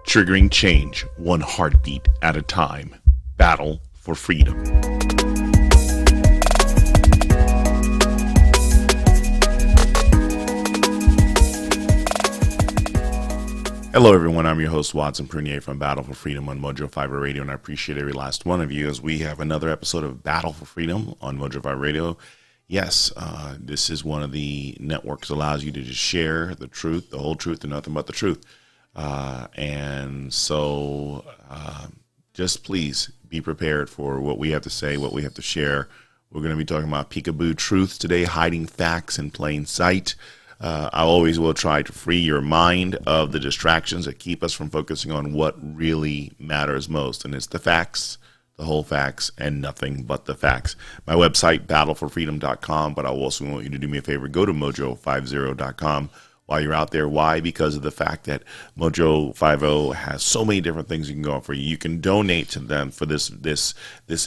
Triggering change, one heartbeat at a time. Battle for freedom. Hello everyone, I'm your host Watson Prunier from Battle for Freedom on Mojo 5 Radio, and I appreciate every last one of you as we have another episode of Battle for Freedom on Mojo 5 Radio. Yes, this is one of the networks that allows you to just share the truth, the whole truth, and nothing but the truth. And so just please be prepared for what we have to say, what we have to share. We're going to be talking about Peekaboo truths today, hiding facts in plain sight. I always will try to free your mind of the distractions that keep us from focusing on what really matters most. And it's the facts, the whole facts, and nothing but the facts. My website, battleforfreedom.com, but I also want you to do me a favor. Go to mojo50.com while you're out there. Why? Because of the fact that Mojo 50 has so many different things you can go on for you. You can donate to them for this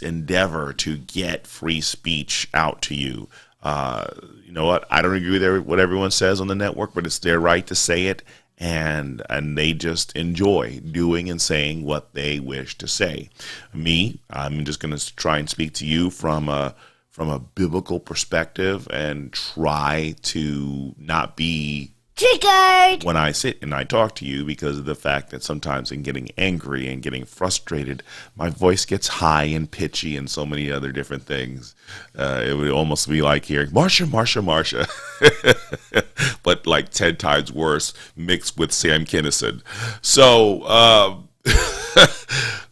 endeavor to get free speech out to you. You know what? I don't agree with what everyone says on the network, but it's their right to say it, and they just enjoy doing and saying what they wish to say. Me, I'm just going to try and speak to you from a biblical perspective and try to not be triggered when I sit and I talk to you, because of the fact that sometimes in getting angry and getting frustrated, my voice gets high and pitchy and so many other different things. It would almost be like hearing Marsha, Marsha, Marsha, but like 10 times worse mixed with Sam Kinison. So,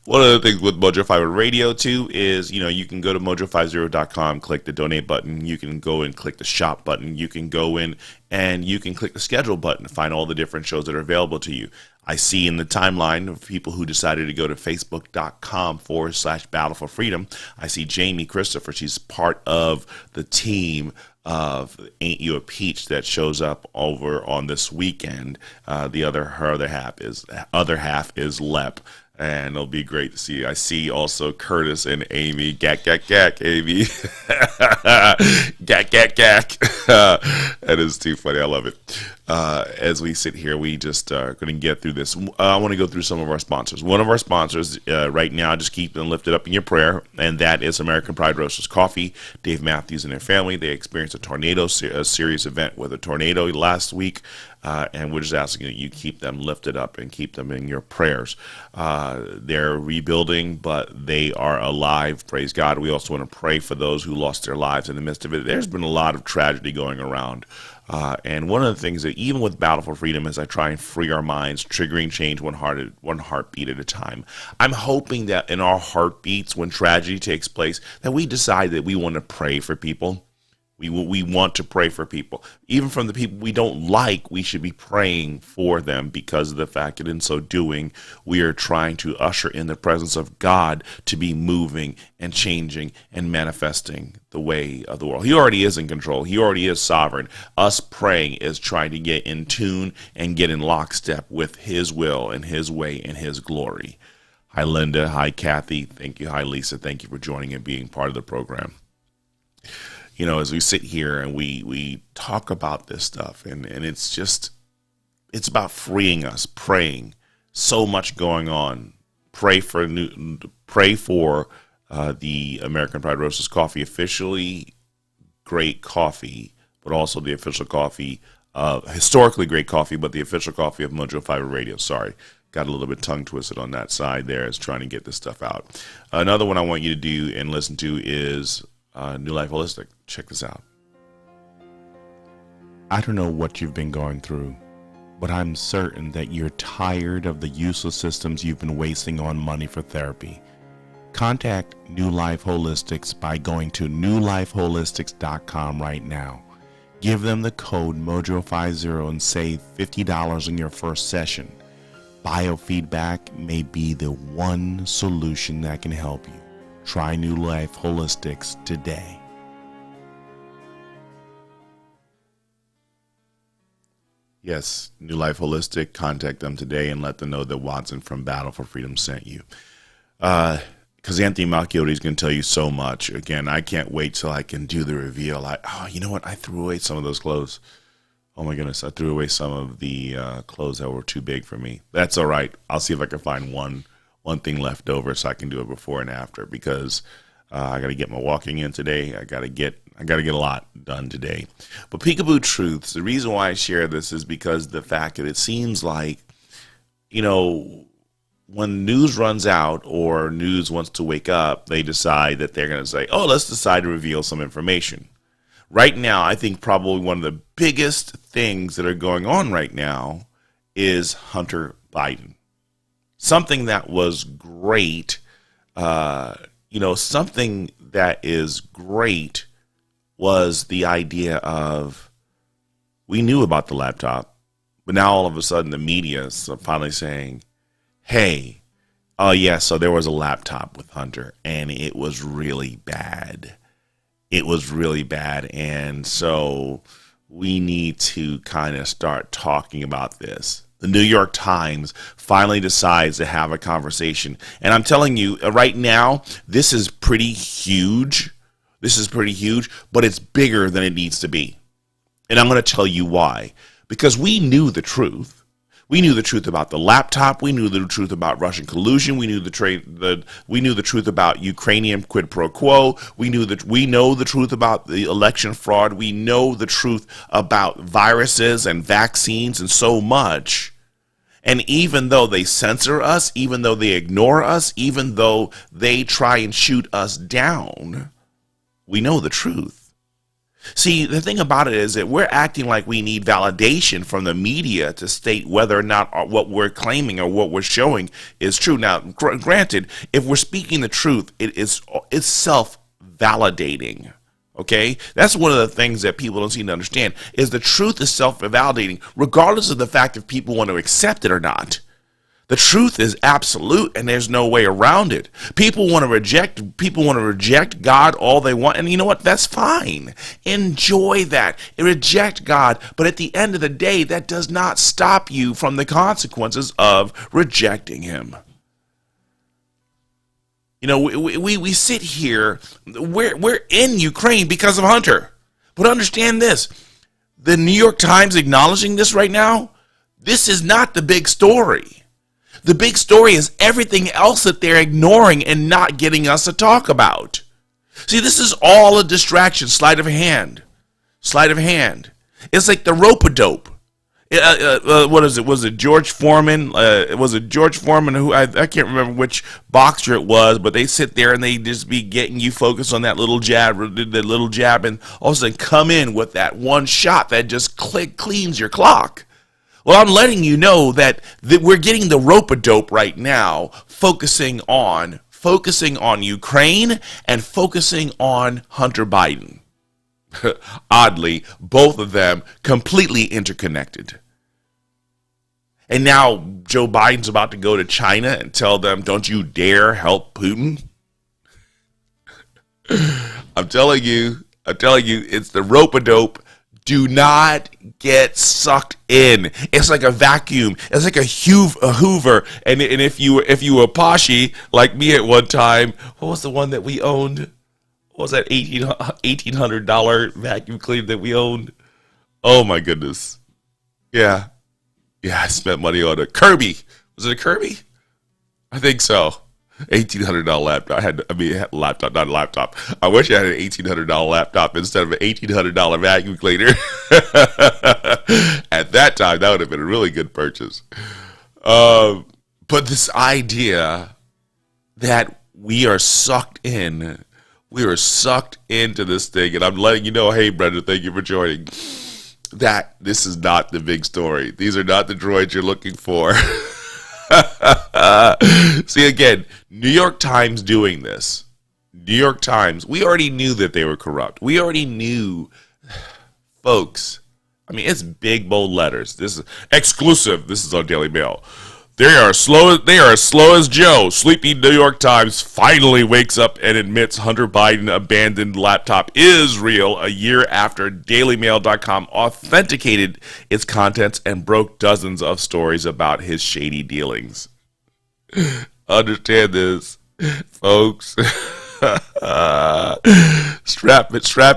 one of the things with Mojo 50 Radio too is, you can go to mojo50.com, click the donate button. You can go and click the shop button. You can go in and you can click the schedule button to find all the different shows that are available to you. I see in the timeline of people who decided to go to facebook.com/battle for freedom. I see Jamie Christopher. She's part of the team of Ain't You a Peach that shows up over on this weekend. Her other half is Lep. And it'll be great to see. I see also Curtis and Amy. Gack, gack, gack, Amy. Gack, gack, gack. That is too funny. I love it. As we sit here, we just are going to get through this. I want to go through some of our sponsors. One of our sponsors right now, just keep them lifted up in your prayer, and that is American Pride Roasters Coffee. Dave Matthews and their family, they experienced a tornado series event with a tornado last week. And we're just asking that you keep them lifted up and keep them in your prayers. They're rebuilding, but they are alive. Praise God. We also want to pray for those who lost their lives in the midst of it. There's been a lot of tragedy going around. And one of the things that even with Battle for Freedom, as I try and free our minds, triggering change one heartbeat at a time, I'm hoping that in our heartbeats, when tragedy takes place, that we decide that we want to pray for people. We want to pray for people. Even from the people we don't like, we should be praying for them, because of the fact that in so doing, we are trying to usher in the presence of God to be moving and changing and manifesting the way of the world. He already is in control. He already is sovereign. Us praying is trying to get in tune and get in lockstep with His will and His way and His glory. Hi, Linda. Hi, Kathy. Thank you. Hi, Lisa. Thank you for joining and being part of the program. As we sit here and we talk about this stuff, and it's about freeing us, praying. So much going on. Pray for the American Pride Roasters Coffee, officially great coffee, but also the official coffee, historically great coffee, but the official coffee of Mojo 50 Radio. Sorry. Got a little bit tongue twisted on that side there as trying to get this stuff out. Another one I want you to do and listen to is New Life Holistic. Check this out. I don't know what you've been going through, but I'm certain that you're tired of the useless systems you've been wasting on money for therapy. Contact New Life Holistics by going to newlifeholistics.com right now. Give them the code MOJO50 and save $50 on your first session. Biofeedback may be the one solution that can help you. Try New Life Holistics today. Yes, New Life Holistic. Contact them today and let them know that Watson from Battle for Freedom sent you. Because Anthony Malchiotti is going to tell you so much. Again, I can't wait till I can do the reveal. You know what? I threw away some of those clothes. Oh my goodness, I threw away some of the clothes that were too big for me. That's all right. I'll see if I can find one thing left over so I can do it before and after, because I got to get my walking in today. I got to get a lot done today. But Peekaboo Truths, the reason why I share this is because the fact that it seems like, you know, when news runs out or news wants to wake up, they decide that they're going to say, oh, let's decide to reveal some information. Right now, I think probably one of the biggest things that are going on right now is Hunter Biden. Something that was great, something that is great was the idea of, we knew about the laptop, but now all of a sudden the media is finally saying, hey, oh yeah, so there was a laptop with Hunter and it was really bad. It was really bad, and so we need to kind of start talking about this. The New York Times finally decides to have a conversation. And I'm telling you, right now, this is pretty huge. This is pretty huge, but it's bigger than it needs to be. And I'm going to tell you why. Because we knew the truth. We knew the truth about the laptop. We knew the truth about Russian collusion. We knew the truth about Ukrainian quid pro quo. We know the truth about the election fraud. We know the truth about viruses and vaccines and so much. And even though they censor us, even though they ignore us, even though they try and shoot us down, we know the truth. See, the thing about it is that we're acting like we need validation from the media to state whether or not what we're claiming or what we're showing is true. Now, granted, if we're speaking the truth, it's self-validating. Okay? That's one of the things that people don't seem to understand, is the truth is self-validating, regardless of the fact if people want to accept it or not. The truth is absolute, and there's no way around it. People want to reject God all they want, and you know what? That's fine. Enjoy that. Reject God, but at the end of the day, that does not stop you from the consequences of rejecting him. You know, we sit here, we're in Ukraine because of Hunter. But understand this, the New York Times acknowledging this right now, this is not the big story. The big story is everything else that they're ignoring and not getting us to talk about. See, this is all a distraction, sleight of hand. Sleight of hand. It's like the rope-a-dope. What is it? Was it George Foreman? Was it George Foreman who, I can't remember which boxer it was, but they sit there and they just be getting you focused on that little jab, and all of a sudden come in with that one shot that just cleans your clock. Well, I'm letting you know that we're getting the rope-a-dope right now, focusing on Ukraine and focusing on Hunter Biden. Oddly, both of them completely interconnected. And now Joe Biden's about to go to China and tell them, don't you dare help Putin. I'm telling you, it's the rope-a-dope. Do not get sucked in. It's like a vacuum. It's like a Hoover. And if you were poshy like me at one time, what was the one that we owned? What was that $1,800 vacuum cleaner that we owned? Oh my goodness. Yeah, I spent money on a Kirby. Was it a Kirby? I think so. $1,800 laptop. Laptop, not a laptop. I wish I had an $1,800 laptop instead of an $1,800 vacuum cleaner. At that time, that would have been a really good purchase. But this idea that we are sucked into this thing, and I'm letting you know, hey, Brenda, thank you for joining, that this is not the big story. These are not the droids you're looking for. See, again, New York Times doing this. New York Times, we already knew that they were corrupt. We already knew, folks. I mean, it's big, bold letters. This is exclusive. This is on Daily Mail. They are slow as Joe. Sleepy New York Times finally wakes up and admits Hunter Biden abandoned laptop is real a year after DailyMail.com authenticated its contents and broke dozens of stories about his shady dealings. Understand this, folks. Strap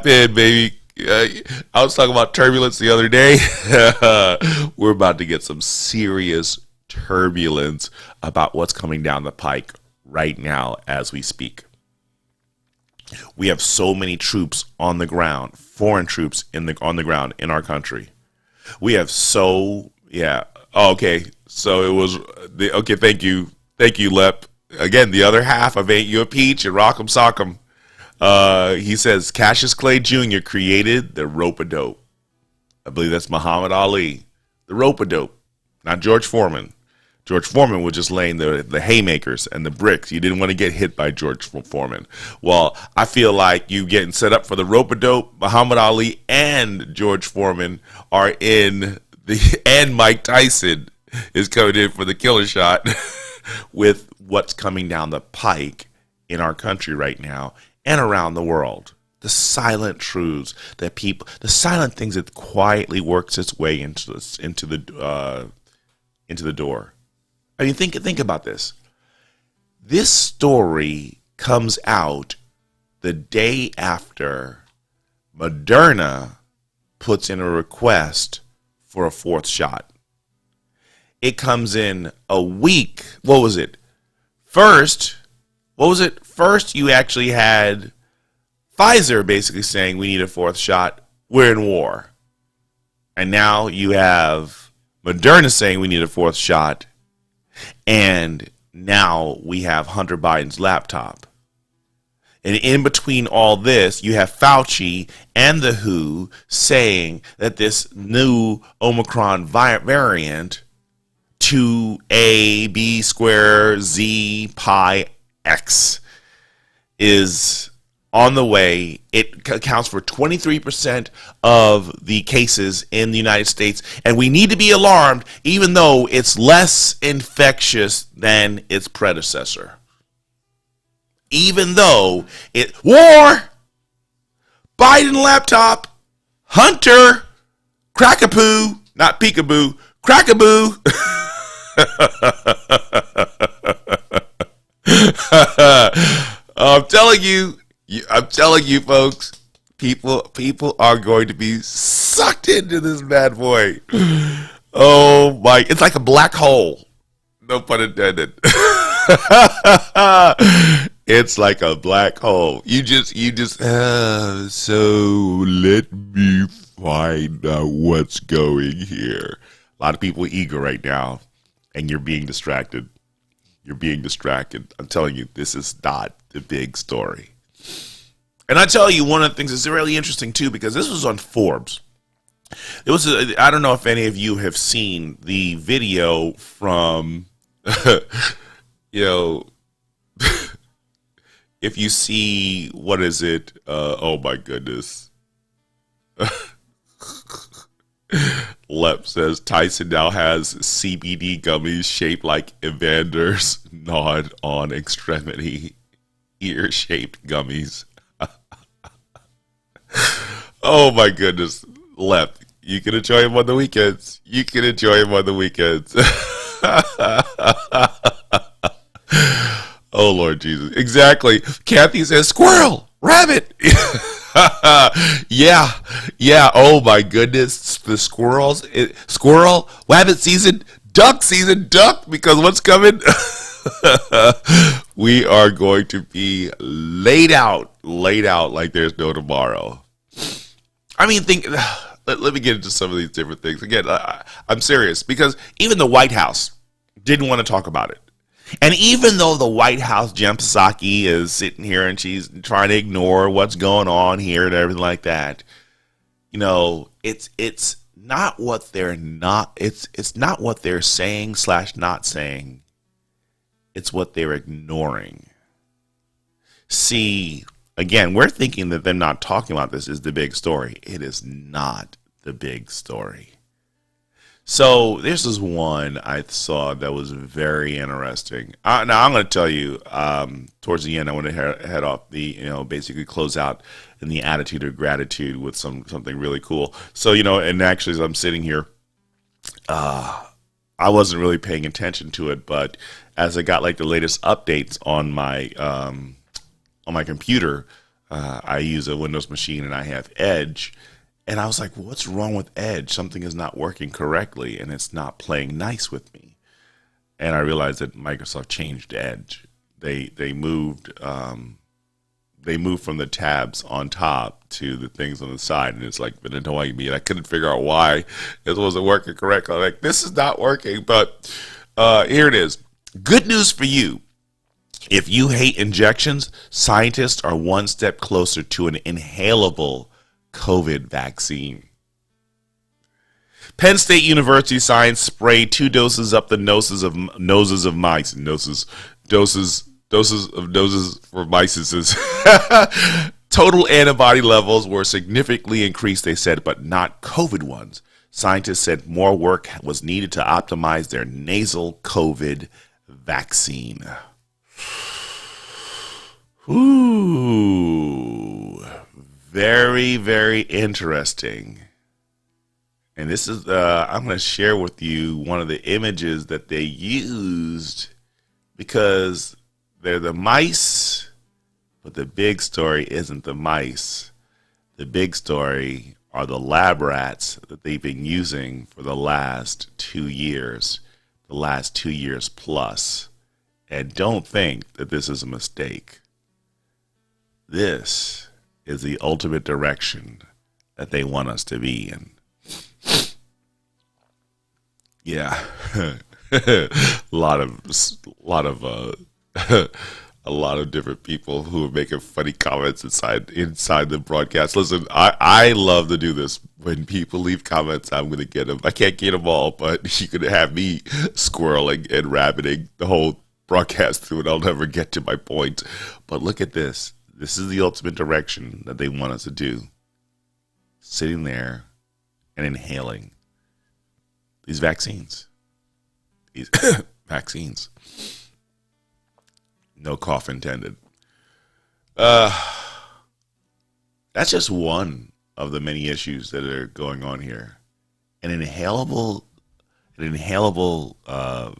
in, baby, I was talking about turbulence the other day. We're about to get some serious turbulence about what's coming down the pike right now as we speak. We have so many troops on the ground, foreign troops on the ground in our country. We have okay. So it was okay. Thank you, Lep. Again, the other half of Ain't You a Peach and Rock'em Sock'em. He says Cassius Clay Jr. created the rope-a-dope. I believe that's Muhammad Ali. The rope-a-dope, not George Foreman. George Foreman was just laying the haymakers and the bricks. You didn't want to get hit by George Foreman. Well, I feel like you getting set up for the rope-a-dope. Muhammad Ali and George Foreman are in and Mike Tyson is coming in for the killer shot with what's coming down the pike in our country right now and around the world. The silent truths that the silent things that quietly works its way into the door. I mean, think about this. This story comes out the day after Moderna puts in a request for a fourth shot. It comes in a week. What was it? First, you actually had Pfizer basically saying we need a fourth shot. We're in war. And now you have Moderna saying we need a fourth shot. And now we have Hunter Biden's laptop. And in between all this, you have Fauci and the WHO saying that this new Omicron variant 2a b square z pi x is on the way. It accounts for 23% of the cases in the United States, and we need to be alarmed even though it's less infectious than its predecessor. Even though war, Biden laptop, Hunter, Crackapoo, not Peekaboo, Crackaboo. I'm telling you, folks, people are going to be sucked into this bad boy. Oh my! It's like a black hole. No pun intended. It's like a black hole. You just. So let me find out what's going here. A lot of people are eager right now, and you're being distracted. I'm telling you, this is not the big story. And I tell you, one of the things that's really interesting too, because this was on Forbes. I don't know if any of you have seen the video from, if you see, what is it? Oh my goodness. Lep says Tyson now has CBD gummies shaped like Evander's nod on extremity, ear-shaped gummies. Oh my goodness, Lep, you can enjoy him on the weekends. Oh Lord Jesus, exactly. Kathy says squirrel, rabbit. Yeah. Oh my goodness, the squirrels, squirrel, rabbit season, duck, because what's coming? We are going to be laid out like there's no tomorrow. I mean, let me get into some of these different things. Again, I'm serious, because even the White House didn't want to talk about it. And even though the White House, Jen Psaki, is sitting here and she's trying to ignore what's going on here and everything like that, it's not what they're saying / not saying. It's what they're ignoring. See, again, we're thinking that them not talking about this is the big story. It is not the big story. So this is one I saw that was very interesting. Now I'm going to tell you, towards the end, I want to head off basically close out in the attitude of gratitude with something really cool. So, and actually as I'm sitting here, I wasn't really paying attention to it, but as I got like the latest updates on my computer, I use a Windows machine and I have Edge. And I was like, well, what's wrong with Edge? Something is not working correctly and it's not playing nice with me. And I realized that Microsoft changed Edge. They moved from the tabs on top to the things on the side, and it's like been annoying me. And I couldn't figure out why it wasn't working correctly. I'm like, this is not working. But here it is. Good news for you. If you hate injections, scientists are one step closer to an inhalable COVID vaccine. Penn State University science sprayed 2 doses up the noses of mice. Doses for mice. Total antibody levels were significantly increased, they said, but not COVID ones. Scientists said more work was needed to optimize their nasal COVID vaccine. Ooh, very, very interesting. And this is, I'm going to share with you one of the images that they used because they're the mice, but the big story isn't the mice. The big story are the lab rats that they've been using for the last 2 years, the last 2 years plus. And don't think that this is a mistake. This is the ultimate direction that they want us to be in. Yeah, a lot of a lot of different people who are making funny comments inside the broadcast. Listen, I love to do this. When people leave comments, I'm going to get them. I can't get them all, but you could have me squirreling and rabbiting the whole broadcast through, and I'll never get to my point. But look at this. This is the ultimate direction that they want us to do. Sitting there and inhaling these vaccines. These vaccines. No cough intended. That's just one of the many issues that are going on here. An inhalable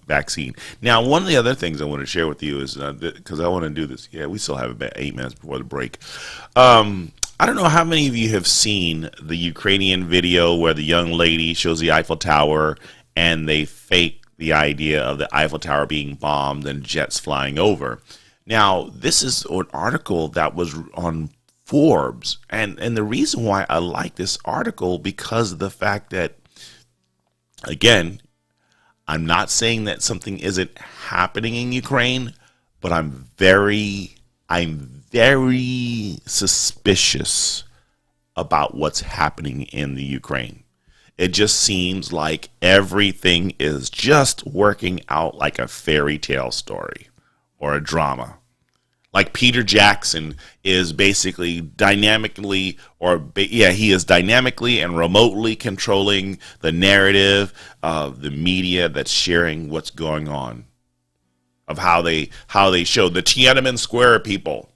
vaccine. Now, one of the other things I want to share with you is, because I want to do this. Yeah, we still have about 8 minutes before the break. I don't know how many of you have seen the Ukrainian video where the young lady shows the Eiffel Tower and they fake the idea of the Eiffel Tower being bombed and jets flying over. Now, this is an article that was on Forbes. And the reason why I like this article, because of the fact that, again, I'm not saying that something isn't happening in Ukraine, but I'm very suspicious about what's happening in the Ukraine. It just seems like everything is just working out like a fairy tale story or a drama. Like Peter Jackson is basically dynamically and remotely controlling the narrative of the media that's sharing what's going on. Of how they show the Tiananmen Square people.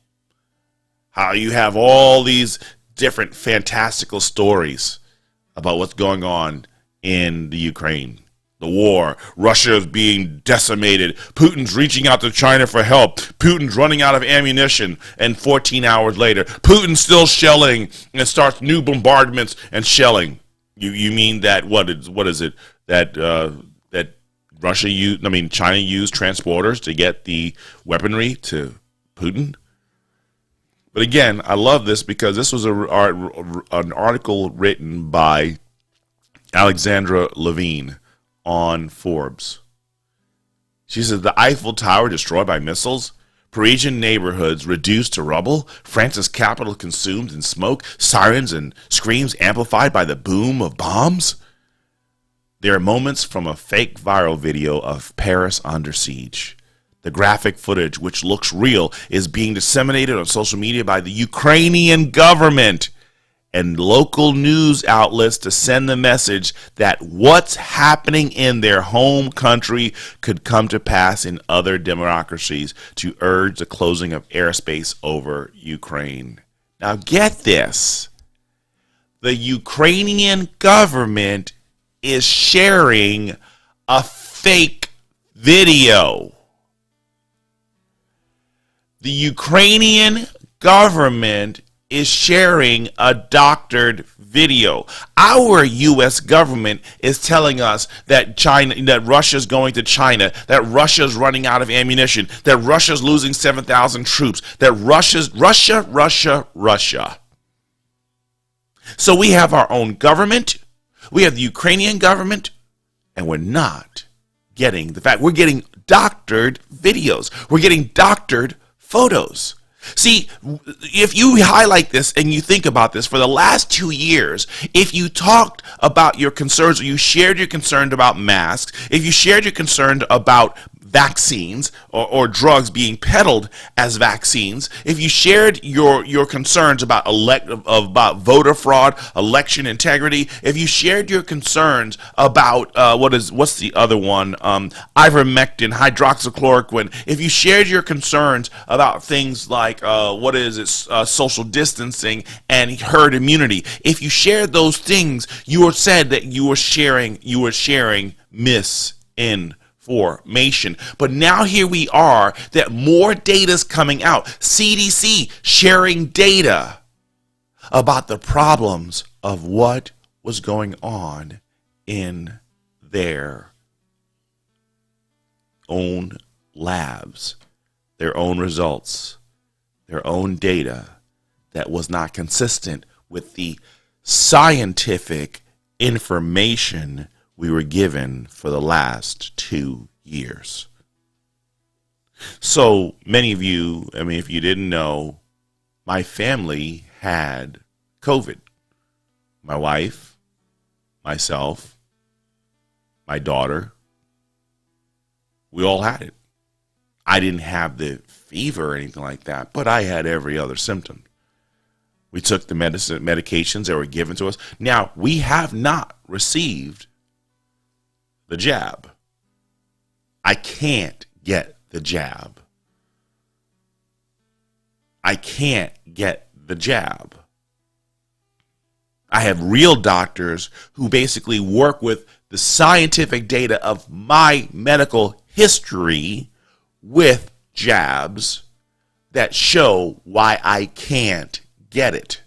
How you have all these different fantastical stories about what's going on in the Ukraine. The war. Russia is being decimated. Putin's reaching out to China for help. Putin's running out of ammunition. And 14 hours later, Putin's still shelling and starts new bombardments and shelling. You mean that what is it that China used transporters to get the weaponry to Putin? But again, I love this because this was an article written by Alexandra Levine on Forbes. She says, the Eiffel Tower destroyed by missiles, Parisian neighborhoods reduced to rubble, France's capital consumed in smoke, sirens and screams amplified by the boom of bombs. There are moments from a fake viral video of Paris under siege. The graphic footage, which looks real, is being disseminated on social media by the Ukrainian government and local news outlets to send the message that what's happening in their home country could come to pass in other democracies, to urge the closing of airspace over Ukraine. Now get this. The Ukrainian government is sharing a fake video. The Ukrainian government is sharing a doctored video. Our U.S. government is telling us that Russia's going to China, that Russia's running out of ammunition, that Russia's losing 7,000 troops, that Russia. So we have our own government, we have the Ukrainian government, and we're not getting the fact. We're getting doctored videos. We're getting doctored photos. See, if you highlight this and you think about this, for the last 2 years, if you talked about your concerns or you shared your concerns about masks, if you shared your concerns about vaccines or drugs being peddled as vaccines, if you shared your concerns about voter fraud, election integrity, if you shared your concerns about what's the other one, ivermectin, hydroxychloroquine, if you shared your concerns about things like social distancing and herd immunity, if you shared those things, you said that you were sharing misinformation. But now here we are that more data is coming out. CDC sharing data about the problems of what was going on in their own labs, their own results, their own data that was not consistent with the scientific information we were given for the last 2 years. So many of you, if you didn't know, my family had COVID. My wife, myself, my daughter, we all had it. I didn't have the fever or anything like that, but I had every other symptom. We took the medications that were given to us. Now, we have not received the jab. I can't get the jab. I can't get the jab. I have real doctors who basically work with the scientific data of my medical history with jabs that show why I can't get it.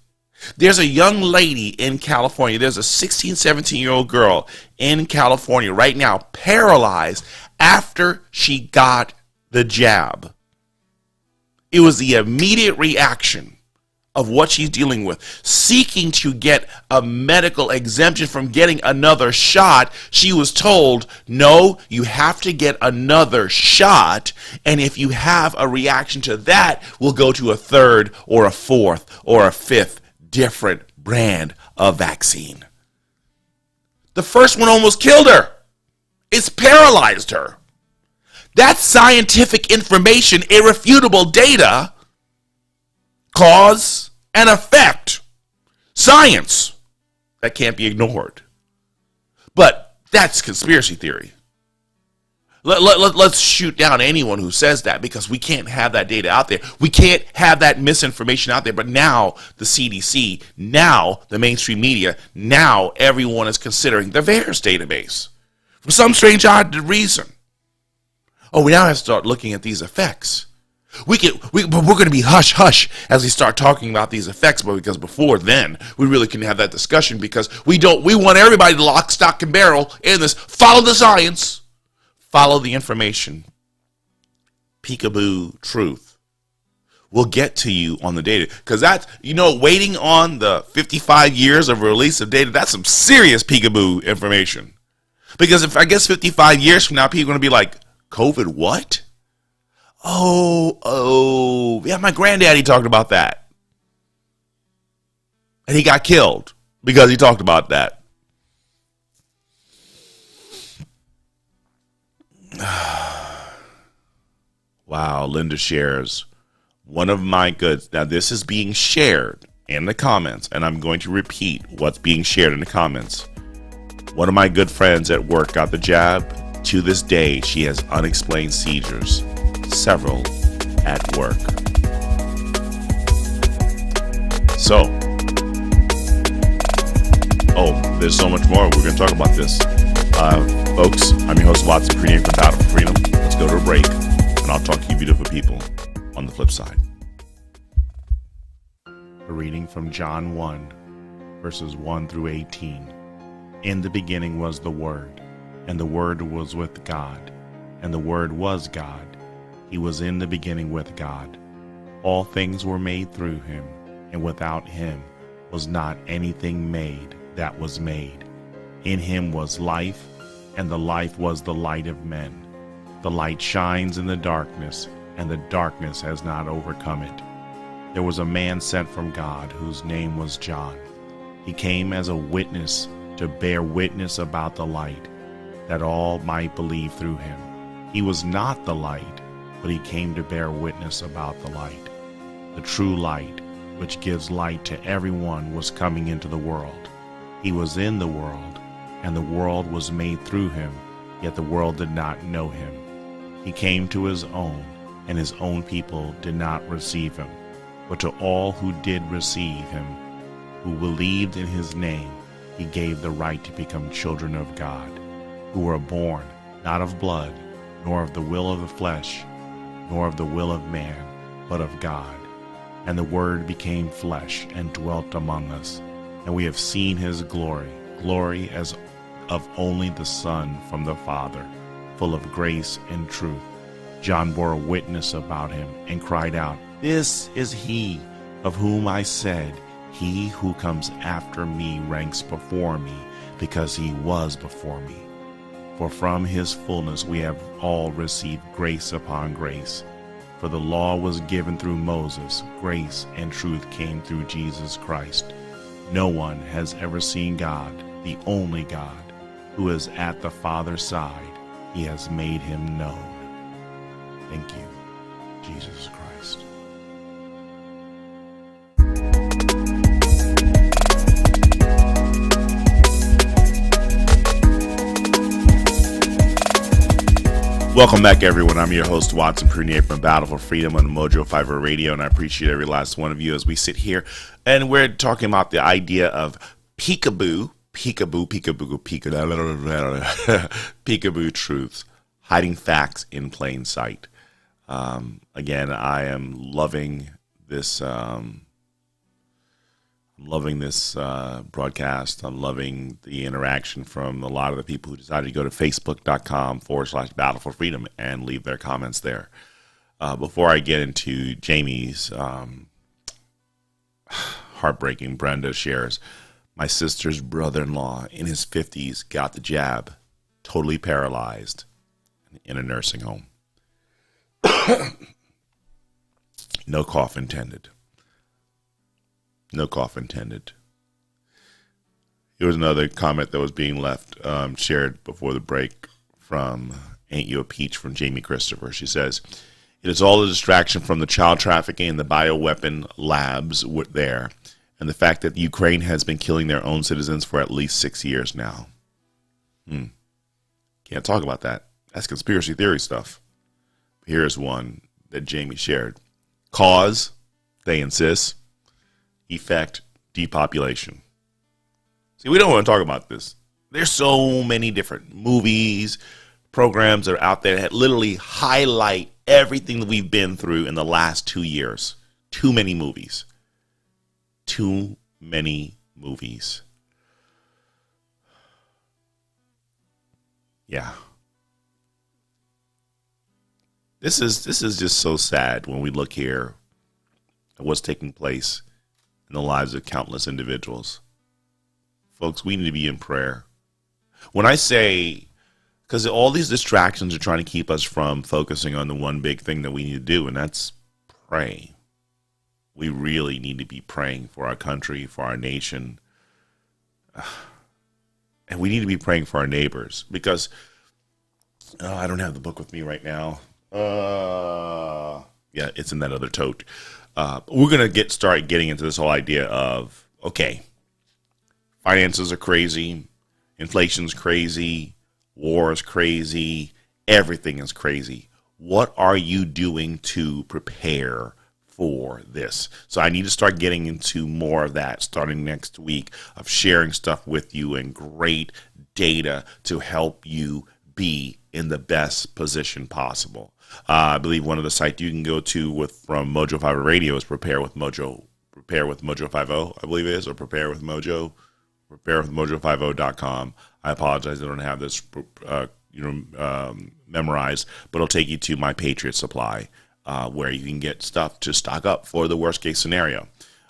There's a young lady in California. There's a 16, 17-year-old girl in California right now, paralyzed after she got the jab. It was the immediate reaction of what she's dealing with, seeking to get a medical exemption from getting another shot. She was told, no, you have to get another shot, and if you have a reaction to that, we'll go to a third or a fourth or a fifth different brand of vaccine. The first one almost killed her. It's paralyzed her. That's scientific information, irrefutable data, cause and effect. Science that can't be ignored. But that's conspiracy theory. Let's shoot down anyone who says that, because we can't have that data out there. We can't have that misinformation out there. But now the CDC, now the mainstream media, now everyone is considering the VAERS database for some strange odd reason. Oh, we now have to start looking at these effects. But we're going to be hush hush as we start talking about these effects, but because before then we really couldn't have that discussion, because we want everybody to lock, stock, and barrel in this. Follow the science. Follow the information. Peekaboo truth will get to you on the data. Because that's, waiting on the 55 years of release of data, that's some serious peekaboo information. Because if I guess 55 years from now, people are going to be like, COVID what? Oh, yeah, my granddaddy talked about that. And he got killed because he talked about that. Wow, Linda shares one of my goods. Now, this is being shared in the comments, and I'm going to repeat what's being shared in the comments. One of my good friends at work got the jab. To this day, she has unexplained seizures, several at work. So, there's so much more. We're going to talk about this. Folks, I'm your host, Watson Prunier from Battle for Freedom. Let's go to a break, and I'll talk to you beautiful people on the flip side. A reading from John 1, verses 1 through 18. In the beginning was the Word, and the Word was with God, and the Word was God. He was in the beginning with God. All things were made through him, and without him was not anything made that was made. In him was life, and the life was the light of men. The light shines in the darkness, and the darkness has not overcome it. There was a man sent from God whose name was John. He came as a witness to bear witness about the light, that all might believe through him. He was not the light, but he came to bear witness about the light. The true light, which gives light to everyone, was coming into the world. He was in the world, and the world was made through him, yet the world did not know him. He came to his own, and his own people did not receive him. But to all who did receive him, who believed in his name, he gave the right to become children of God, who were born not of blood, nor of the will of the flesh, nor of the will of man, but of God. And the Word became flesh and dwelt among us, and we have seen his glory, glory as of only the Son from the Father, full of grace and truth. John bore witness about him and cried out, "This is he of whom I said, he who comes after me ranks before me, because he was before me." For from his fullness we have all received grace upon grace. For the law was given through Moses, grace and truth came through Jesus Christ. No one has ever seen God, the only God, who is at the Father's side. He has made him known. Thank you, Jesus Christ. Welcome back, everyone. I'm your host, Watson Prunier from Battle for Freedom on Mojo 5 Radio, and I appreciate every last one of you as we sit here and we're talking about the idea of peekaboo, peekaboo truths, hiding facts in plain sight. Again, I am loving this. Broadcast. I'm loving the interaction from a lot of the people who decided to go to facebook.com/Battle for Freedom and leave their comments there. Before I get into Jamie's heartbreaking, Brenda shares, my sister's brother-in-law in his 50s got the jab, totally paralyzed, in a nursing home. No cough intended. No cough intended. Here was another comment that was being left, shared before the break from Ain't You a Peach from Jamie Christopher. She says, it is all a distraction from the child trafficking and the bioweapon labs there, and the fact that Ukraine has been killing their own citizens for at least 6 years now. Can't talk about that. That's conspiracy theory stuff. Here's one that Jamie shared. Cause, they insist. Effect, depopulation. See, we don't want to talk about this. There's so many different movies, programs that are out there that literally highlight everything that we've been through in the last 2 years. Too many movies. Too many movies. Yeah. This is just so sad when we look here at what's taking place in the lives of countless individuals. Folks, we need to be in prayer. When I say, because all these distractions are trying to keep us from focusing on the one big thing that we need to do, and that's pray. We really need to be praying for our country, for our nation. And we need to be praying for our neighbors, because I don't have the book with me right now. Yeah, it's in that other tote. We're going to start getting into this whole idea of, okay, finances are crazy, inflation's crazy, war is crazy, everything is crazy. What are you doing to prepare for this? So I need to start getting into more of that starting next week, of sharing stuff with you and great data to help you be in the best position possible. I believe one of the sites you can go to from Mojo 5 Radio is Prepare with Mojo Prepare with Mojo 50, I believe it is, or Prepare with Mojo, preparewithmojo50.com. I apologize, I don't have this memorized, but it'll take you to My Patriot Supply, where you can get stuff to stock up for the worst case scenario.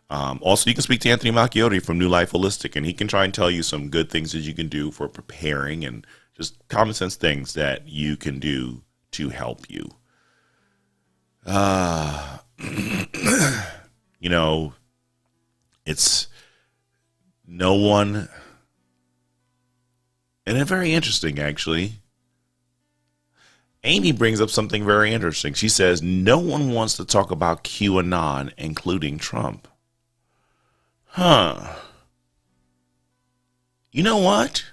Also, you can speak to Anthony Macchiotti from New Life Holistic, and he can try and tell you some good things that you can do for preparing and just common sense things that you can do to help you. It's no one, and it's very interesting, actually. Amy brings up something very interesting. She says, no one wants to talk about QAnon, including Trump. Huh. You know what?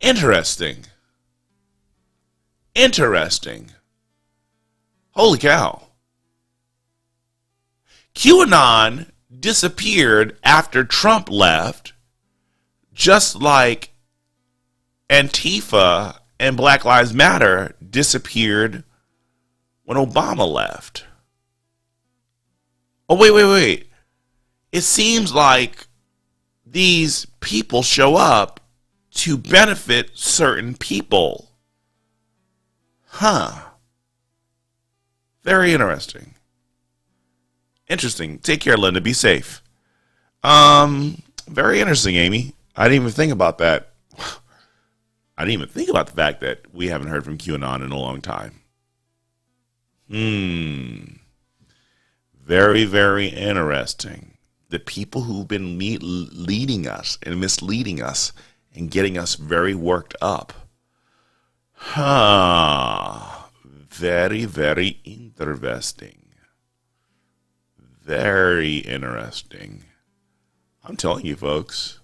Interesting. Holy cow. QAnon disappeared after Trump left, just like Antifa and Black Lives Matter disappeared when Obama left. Oh, wait. It seems like these people show up to benefit certain people. Huh. Very interesting. Interesting. Take care, Linda. Be safe. Very interesting, Amy. I didn't even think about that. I didn't even think about the fact that we haven't heard from QAnon in a long time. Very, very interesting. The people who've been leading us and misleading us and getting us very worked up. Very, very interesting. Very interesting. I'm telling you, folks.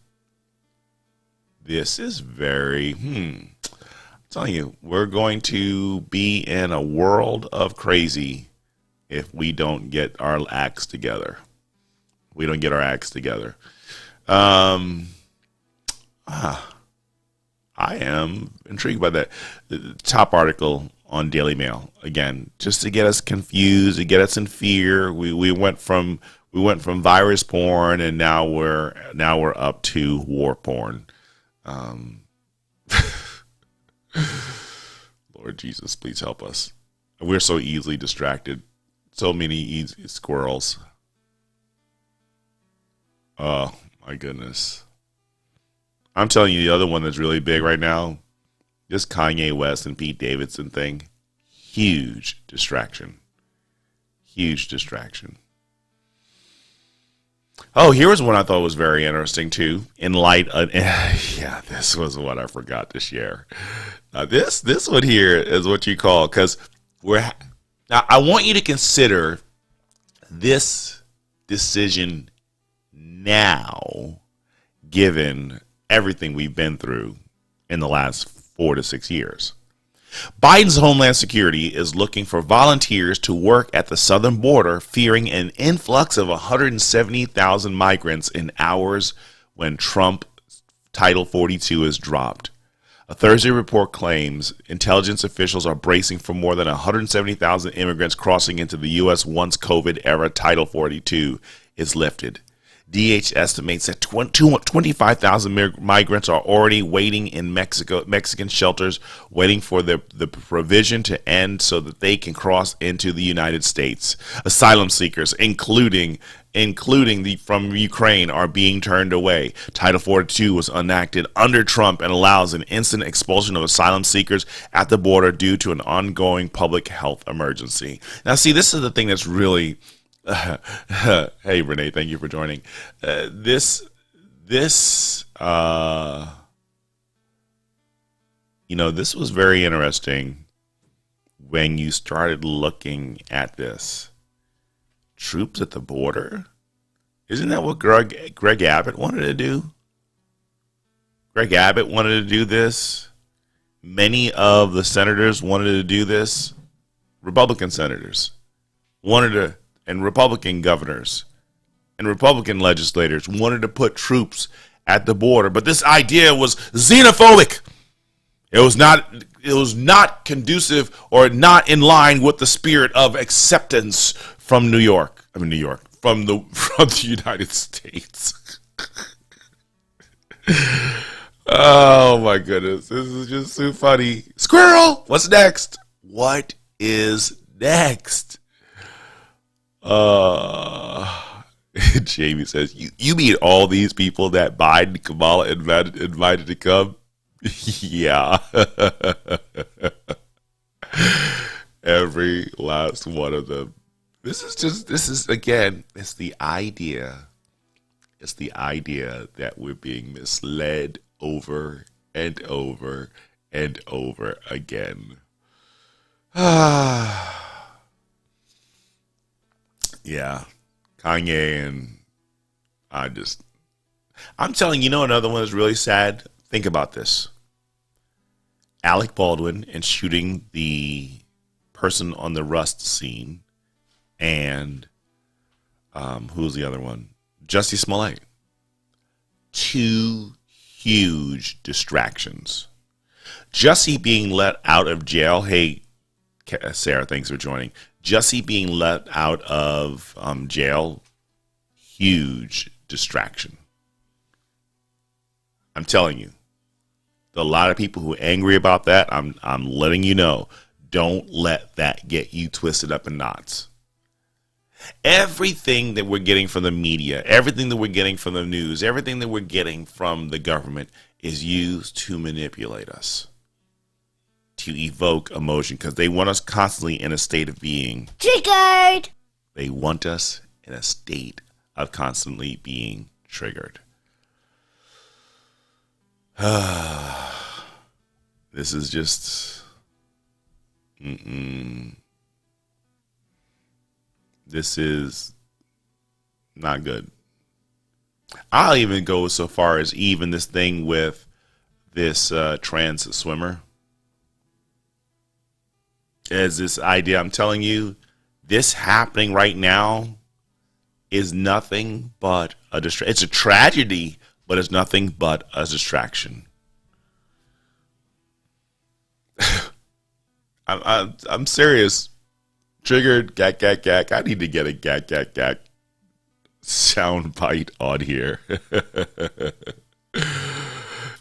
This is very, I'm telling you, we're going to be in a world of crazy if we don't get our acts together. I am intrigued by that. The top article on Daily Mail, again, just to get us confused, to get us in fear. We went from virus porn, and now we're up to war porn. Lord Jesus, please help us. We're so easily distracted. So many easy squirrels. Oh my goodness. I'm telling you, the other one that's really big right now, this Kanye West and Pete Davidson thing, huge distraction. Oh, here was one I thought was very interesting too. In light of, this was what I forgot to share. Now this one here is what you call, because now I want you to consider this decision now, given everything we've been through in the last 4 to 6 years. Biden's Homeland Security is looking for volunteers to work at the southern border, fearing an influx of 170,000 migrants in hours when Trump Title 42 is dropped. A Thursday report claims intelligence officials are bracing for more than 170,000 immigrants crossing into the U.S. once COVID-era Title 42 is lifted. DH estimates that 25,000 migrants are already waiting in Mexican shelters, waiting for the provision to end so that they can cross into the United States. Asylum seekers, including from Ukraine, are being turned away. Title 42 was enacted under Trump and allows an instant expulsion of asylum seekers at the border due to an ongoing public health emergency. Now, see, this is the thing that's really... hey Renee, thank you for joining. This was very interesting when you started looking at this. Troops at the border? Isn't that what Greg Abbott wanted to do? Greg Abbott wanted to do this. Many of the senators wanted to do this. Republican senators wanted to, and Republican governors and Republican legislators wanted to put troops at the border. But this idea was xenophobic. It was not conducive or not in line with the spirit of acceptance from from the United States. Oh my goodness, this is just so funny. Squirrel, what's next? What is next? Jamie says, you mean all these people that Biden and Kamala invited to come? Yeah. Every last one of them. This is again, it's the idea. It's the idea that we're being misled over and over and over again. Yeah. Kanye and I'm telling you, another one is really sad. Think about this. Alec Baldwin and shooting the person on the Rust scene, and who's the other one? Jussie Smollett. Two huge distractions. Jussie being let out of jail. Hey, Sarah, thanks for joining. Jussie being let out of jail. Huge distraction. I'm telling you. A lot of people who are angry about that, I'm letting you know, don't let that get you twisted up in knots. Everything that we're getting from the media, everything that we're getting from the news, everything that we're getting from the government is used to manipulate us, to evoke emotion, because they want us constantly in a state of being triggered. They want us in a state of constantly being triggered. This is just this is not good. I'll even go so far as even this thing with this trans swimmer. As this idea, I'm telling you, this happening right now is nothing but a distraction. It's a tragedy, but it's nothing but a distraction. I'm serious. Triggered, gag, gag, gag. I need to get a gag, gag, gag sound bite on here.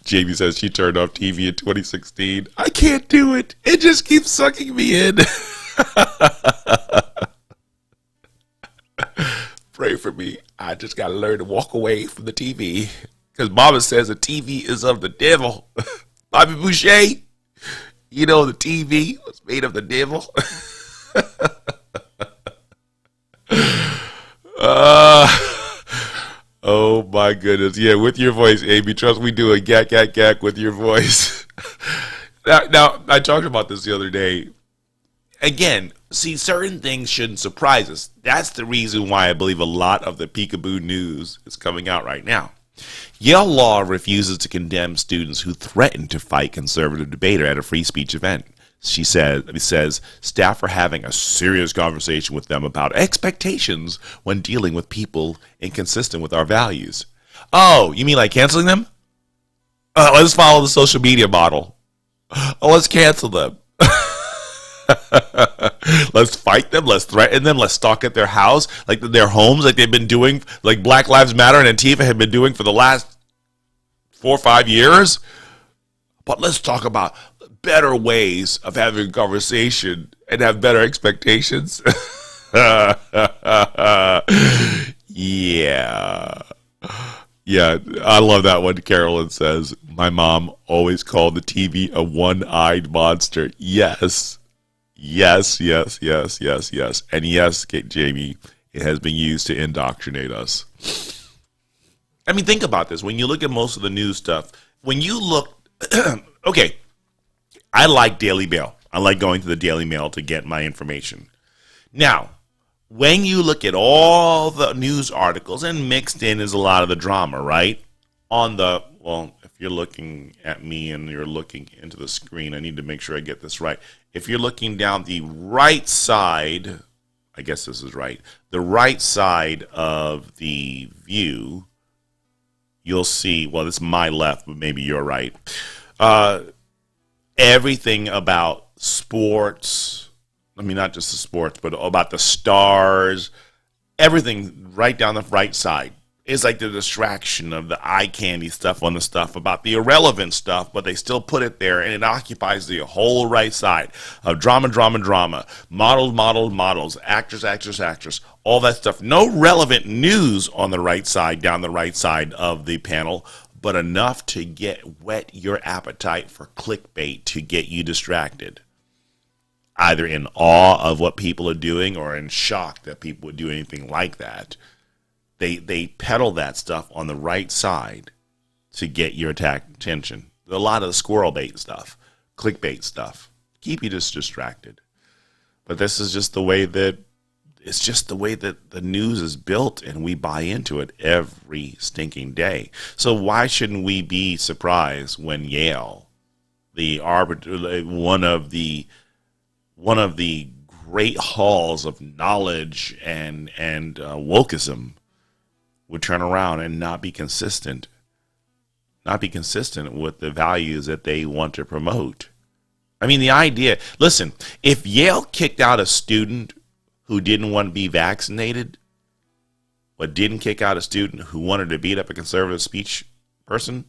Jamie says she turned off TV in 2016. I can't do it. It just keeps sucking me in. Pray for me. I just got to learn to walk away from the TV. Because Mama says the TV is of the devil. Bobby Boucher, you know the TV was made of the devil. Oh my goodness. Yeah, with your voice, Amy. Trust me, do a gag, gag, gag with your voice. Now, I talked about this the other day. Again, see, certain things shouldn't surprise us. That's the reason why I believe a lot of the Peekaboo news is coming out right now. Yale Law refuses to condemn students who threaten to fight conservative debater at a free speech event. She says staff are having a serious conversation with them about expectations when dealing with people inconsistent with our values. Oh, you mean like canceling them? Let's follow the social media model. Let's cancel them. Let's fight them. Let's threaten them. Let's stalk at their house, like their homes, like they've been doing, like Black Lives Matter and Antifa have been doing for the last 4 or 5 years. But let's talk about better ways of having a conversation and have better expectations. Yeah. Yeah, I love that one. Carolyn says, my mom always called the TV a one-eyed monster. Yes. Yes, yes, yes, yes, yes. And yes, Jamie, it has been used to indoctrinate us. I mean, think about this. When you look at most of the news stuff, when you look, okay, I like Daily Mail. I like going to the Daily Mail to get my information. Now, when you look at all the news articles, and mixed in is a lot of the drama, right? If you're looking at me and you're looking into the screen, I need to make sure I get this right. If you're looking down the right side, I guess this is right, the right side of the view, you'll see, well, it's my left, but maybe you're right. Everything about sports, I mean, not just the sports, but about the stars, everything right down the right side. It's like the distraction of the eye candy stuff on the stuff about the irrelevant stuff, but they still put it there, and it occupies the whole right side of drama, drama, drama, models, models, models, actors, actors, actors, all that stuff. No relevant news on the right side, down the right side of the panel, but enough to whet your appetite for clickbait to get you distracted, either in awe of what people are doing or in shock that people would do anything like that. They peddle that stuff on the right side to get your attention. A lot of the squirrel bait stuff, clickbait stuff, keep you just distracted. But this is just the way that the news is built, and we buy into it every stinking day. So why shouldn't we be surprised when Yale, one of the great halls of knowledge and wokeism, would turn around and not be consistent with the values that they want to promote? I mean, the idea, listen, if Yale kicked out a student who didn't want to be vaccinated, but didn't kick out a student who wanted to beat up a conservative speech person,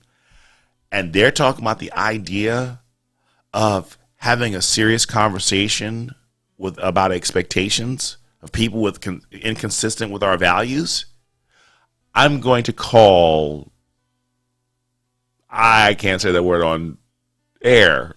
and they're talking about the idea of having a serious conversation about expectations of people with inconsistent with our values, I'm going to call, I can't say that word on air.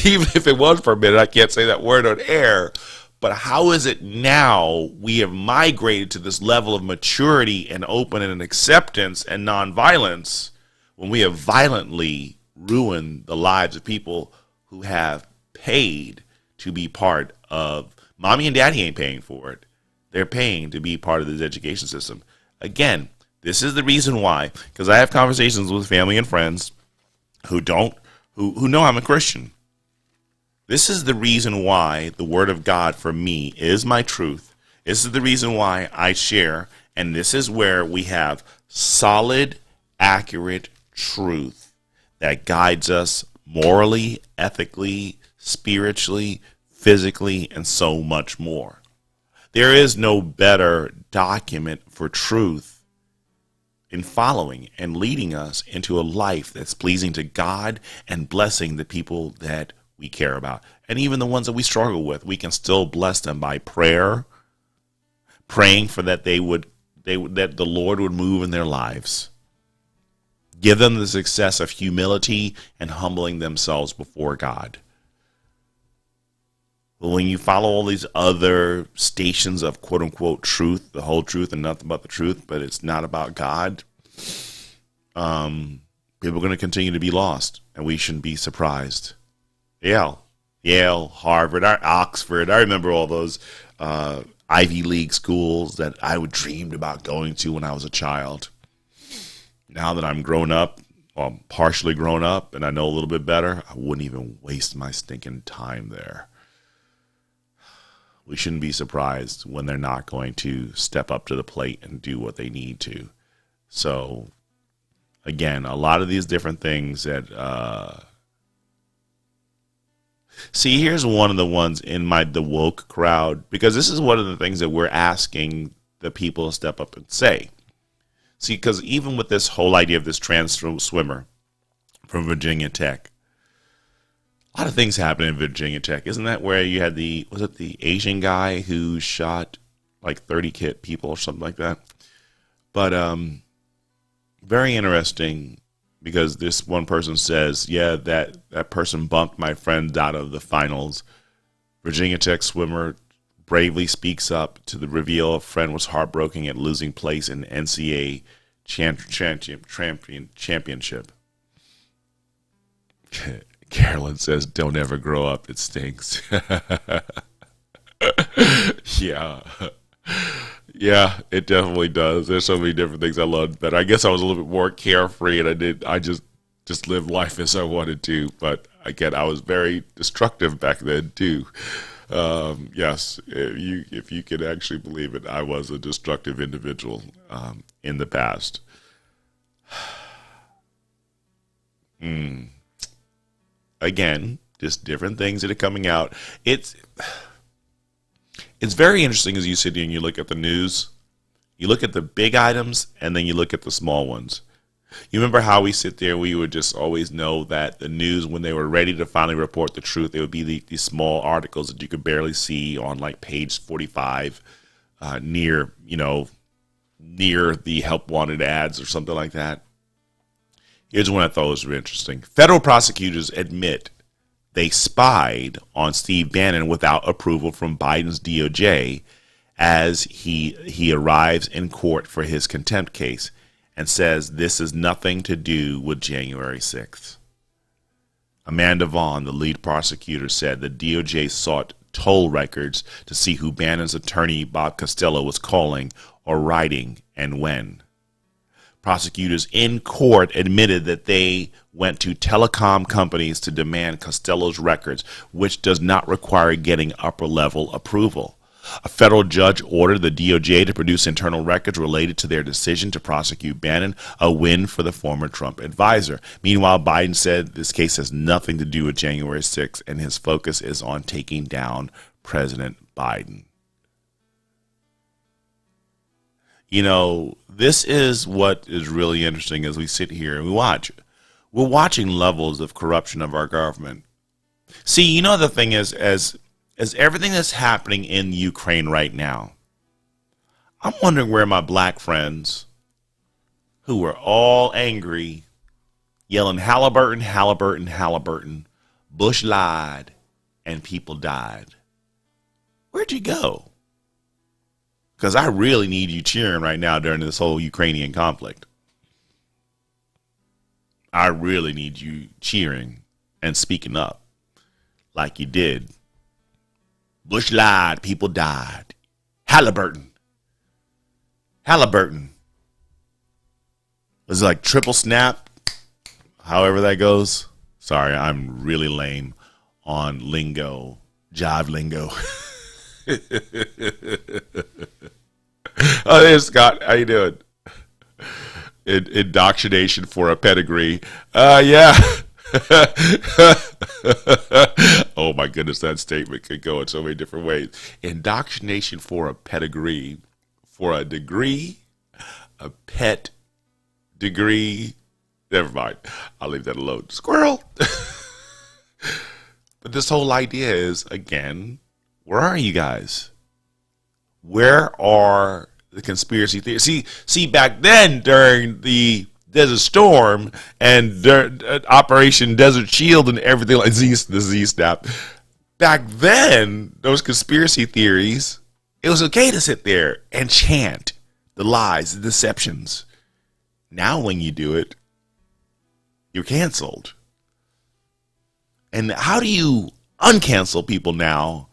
Even if it was for a minute, I can't say that word on air. But how is it now we have migrated to this level of maturity and open and acceptance and nonviolence when we have violently ruined the lives of people who have paid to be part of, mommy and daddy ain't paying for it. They're paying to be part of this education system. Again, this is the reason why, because I have conversations with family and friends who know I'm a Christian. This is the reason why the Word of God for me is my truth. This is the reason why I share, and this is where we have solid, accurate truth that guides us morally, ethically, spiritually, physically, and so much more. There is no better document for truth in following and leading us into a life that's pleasing to God and blessing the people that we care about. And even the ones that we struggle with, we can still bless them by prayer, praying for that that the Lord would move in their lives. Give them the success of humility and humbling themselves before God. But when you follow all these other stations of quote unquote truth, the whole truth and nothing but the truth, but it's not about God, people are going to continue to be lost, and we shouldn't be surprised. Yale, Harvard, Oxford. I remember all those Ivy League schools that I would dreamed about going to when I was a child. Now that I'm grown up, well, I'm partially grown up, and I know a little bit better, I wouldn't even waste my stinking time there. We shouldn't be surprised when they're not going to step up to the plate and do what they need to. So, again, a lot of these different things that... See, here's one of the ones in the woke crowd, because this is one of the things that we're asking the people to step up and say. See, because even with this whole idea of this trans swimmer from Virginia Tech, a lot of things happen in Virginia Tech. Isn't that where you had was it the Asian guy who shot like 30 people or something like that? But very interesting, because this one person says, yeah, that person bumped my friend out of the finals. Virginia Tech swimmer bravely speaks up to the reveal a friend was heartbroken at losing place in NCAA championship. Carolyn says, don't ever grow up. It stinks. Yeah. Yeah, it definitely does. There's so many different things I loved better. I guess I was a little bit more carefree, and I just lived life as I wanted to. But again, I was very destructive back then too. Yes, if you could actually believe it, I was a destructive individual in the past. Again, just different things that are coming out. It's It's very interesting as you sit here and you look at the news. You look at the big items and then you look at the small ones. You remember how we sit there, we would just always know that the news, when they were ready to finally report the truth, they would be these small articles that you could barely see on like page 45 near the help wanted ads or something like that. Here's one I thought was really interesting. Federal prosecutors admit they spied on Steve Bannon without approval from Biden's DOJ as he arrives in court for his contempt case, and says this is nothing to do with January 6th. Amanda Vaughn, the lead prosecutor, said the DOJ sought toll records to see who Bannon's attorney, Bob Costello, was calling or writing and when. Prosecutors in court admitted that they went to telecom companies to demand Costello's records, which does not require getting upper-level approval. A federal judge ordered the DOJ to produce internal records related to their decision to prosecute Bannon, a win for the former Trump advisor. Meanwhile, Biden said this case has nothing to do with January 6th, and his focus is on taking down President Biden. You know, this is what is really interesting as we sit here and we watch. We're watching levels of corruption of our government. See, you know, the thing is, as everything that's happening in Ukraine right now, I'm wondering where my black friends who were all angry, yelling Halliburton, Halliburton, Halliburton, Bush lied, and people died. Where'd you go? Because I really need you cheering right now during this whole Ukrainian conflict. I really need you cheering and speaking up like you did. Bush lied, people died. Halliburton. Halliburton. It's like triple snap, however that goes. Sorry, I'm really lame on lingo, jive lingo. Oh, there's Scott. How you doing? Indoctrination for a pedigree. Yeah. Oh my goodness, that statement could go in so many different ways. Indoctrination for a pedigree, for a degree, a pet degree. Never mind. I'll leave that alone. Squirrel. But this whole idea is, again, where are you guys? Where are the conspiracy theories? See, back then during the Desert Storm and Operation Desert Shield and everything like the Z-Snap, back then, those conspiracy theories, it was okay to sit there and chant the lies, the deceptions. Now when you do it, you're canceled. And how do you uncancel people now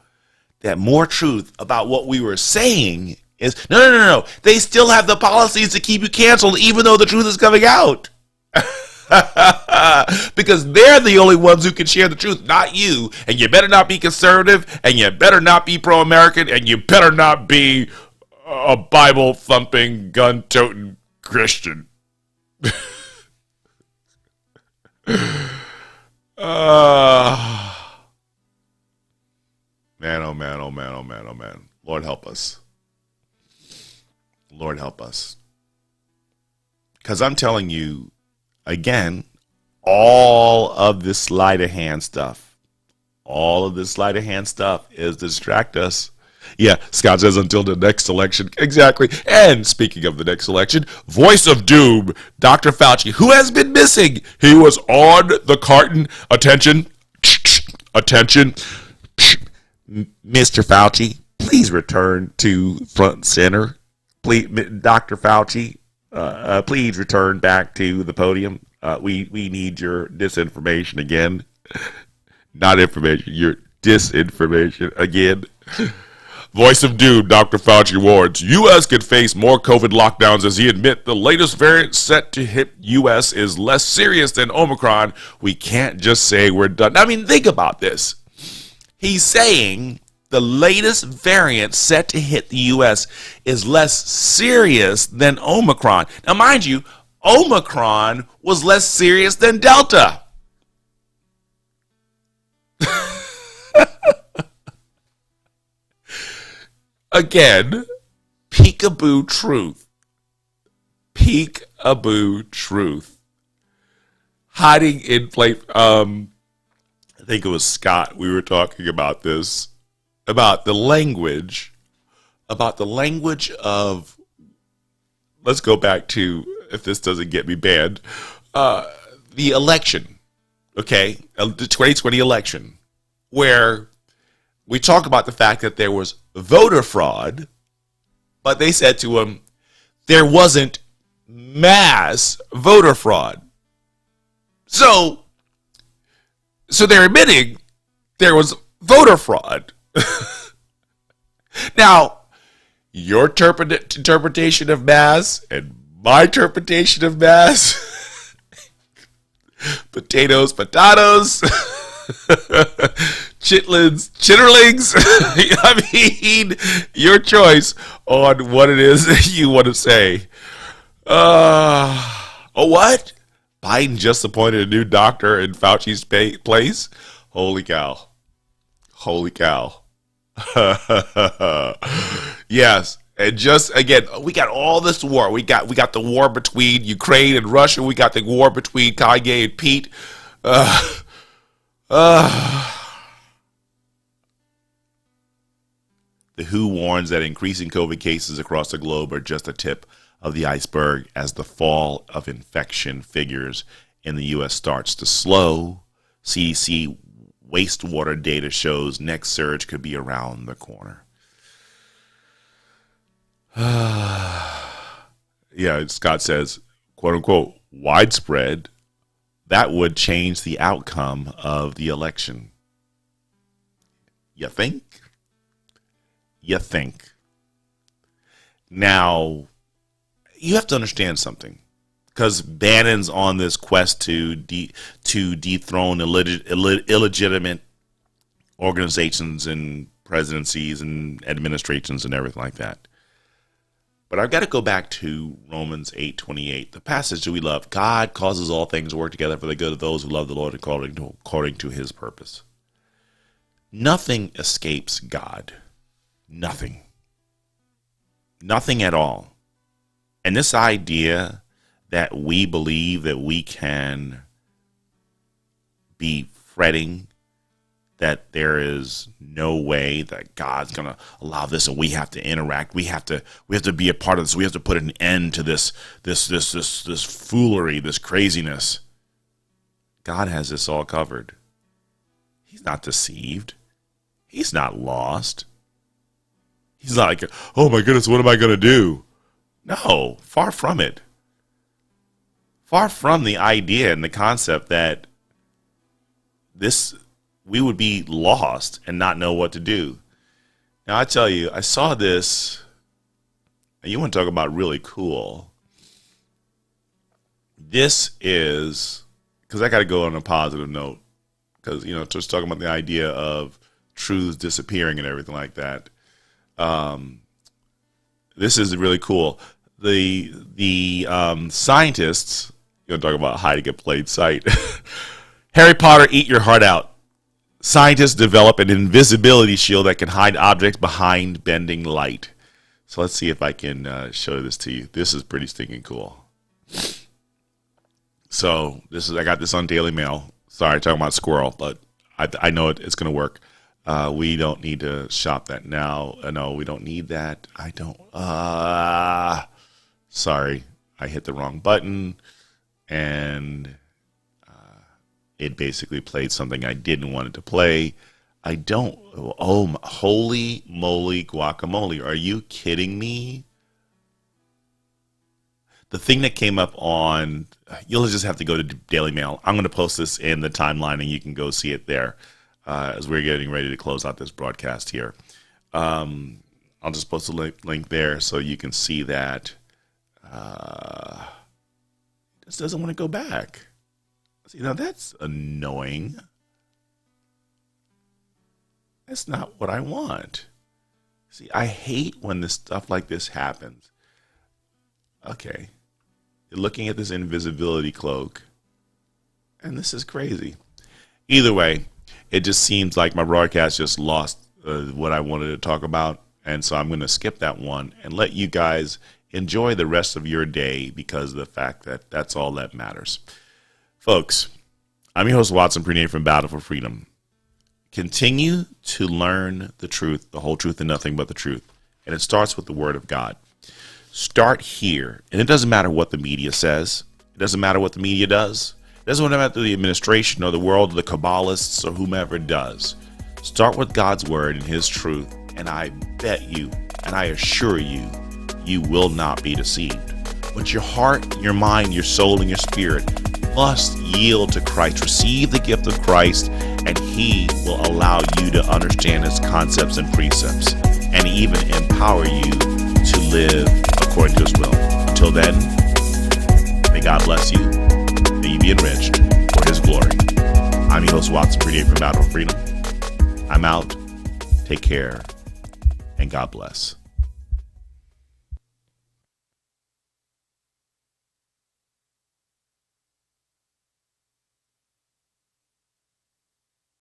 that more truth about what we were saying is, no. They still have the policies to keep you canceled even though the truth is coming out. Because they're the only ones who can share the truth, not you. And you better not be conservative, and you better not be pro-American, and you better not be a Bible-thumping, gun-toting Christian. Man, oh man, oh man, oh man, oh man. Lord help us. Lord help us. Because I'm telling you, again, all of this sleight of hand stuff is to distract us. Yeah, Scott says until the next election. Exactly. And speaking of the next election, voice of doom, Dr. Fauci, who has been missing. He was on the carton. Attention. Attention. Mr. Fauci, please return to front and center. Please, Dr. Fauci, please return back to the podium. We need your disinformation again. Not information, your disinformation again. Voice of doom, Dr. Fauci warns, U.S. could face more COVID lockdowns as he admits the latest variant set to hit U.S. is less serious than Omicron. We can't just say we're done. I mean, think about this. He's saying the latest variant set to hit the U.S. is less serious than Omicron. Now, mind you, Omicron was less serious than Delta. Again, peekaboo truth. Peekaboo truth. Hiding in plain. I think it was Scott. We were talking about this, about the language of. Let's go back to, if this doesn't get me banned, the election. Okay, the 2020 election, where we talk about the fact that there was voter fraud, but they said to him there wasn't mass voter fraud. So they're admitting there was voter fraud. Now, your interpretation of mass and my interpretation of mass, potatoes, chitterlings. I mean, your choice on what it is that you want to say. Oh, what? Biden just appointed a new doctor in Fauci's place? Holy cow. Holy cow. Yes. And just, again, we got all this war. We got the war between Ukraine and Russia. We got the war between Kanye and Pete. The WHO warns that increasing COVID cases across the globe are just a tip of the iceberg as the fall of infection figures in the U.S. starts to slow. CDC wastewater data shows next surge could be around the corner. Yeah, Scott says, quote unquote, widespread. That would change the outcome of the election. You think? You think. Now, you have to understand something, because Bannon's on this quest to dethrone illegitimate organizations and presidencies and administrations and everything like that. But I've got to go back to Romans 8:28, the passage that we love. God causes all things to work together for the good of those who love the Lord according to his purpose. Nothing escapes God. Nothing. Nothing at all. And this idea that we believe that we can be fretting that there is no way that God's going to allow this and we have to interact. We have to be a part of this. We have to put an end to this foolery, this craziness. God has this all covered. He's not deceived. He's not lost. He's not like, oh my goodness, what am I going to do? No, far from it. Far from the idea and the concept that we would be lost and not know what to do. Now, I tell you, I saw this, and you want to talk about really cool. This is, because I got to go on a positive note, because, just talking about the idea of truths disappearing and everything like that. This is really cool. The scientists, talk about hiding in plain sight. Harry Potter, eat your heart out. Scientists develop an invisibility shield that can hide objects behind bending light. So let's see if I can show this to you. This is pretty stinking cool. So I got this on Daily Mail. Sorry, talking about squirrel, but I know it's going to work. We don't need to shop that now. No, we don't need that. I don't. Sorry, I hit the wrong button, and it basically played something I didn't want it to play. I don't. Oh, holy moly guacamole. Are you kidding me? The thing that came up on, you'll just have to go to Daily Mail. I'm going to post this in the timeline, and you can go see it there as we're getting ready to close out this broadcast here. I'll just post a link there so you can see that. It just doesn't want to go back. See, now that's annoying. That's not what I want. See, I hate when this stuff like this happens. Okay. You're looking at this invisibility cloak, and this is crazy. Either way, it just seems like my broadcast just lost what I wanted to talk about, And so I'm going to skip that one and let you guys enjoy the rest of your day because of the fact that that's all that matters. Folks, I'm your host, Watson Prunier from Battle for Freedom. Continue to learn the truth, the whole truth, and nothing but the truth. And it starts with the Word of God. Start here. And it doesn't matter what the media says. It doesn't matter what the media does. It doesn't matter the administration or the world or the Kabbalists or whomever does. Start with God's Word and His truth. And I bet you, and I assure you, you will not be deceived. But your heart, your mind, your soul, and your spirit must yield to Christ. Receive the gift of Christ, and He will allow you to understand His concepts and precepts, and even empower you to live according to His will. Until then, may God bless you. May you be enriched for His glory. I'm your host, Watson Prunier from Battle for Freedom. I'm out. Take care, and God bless.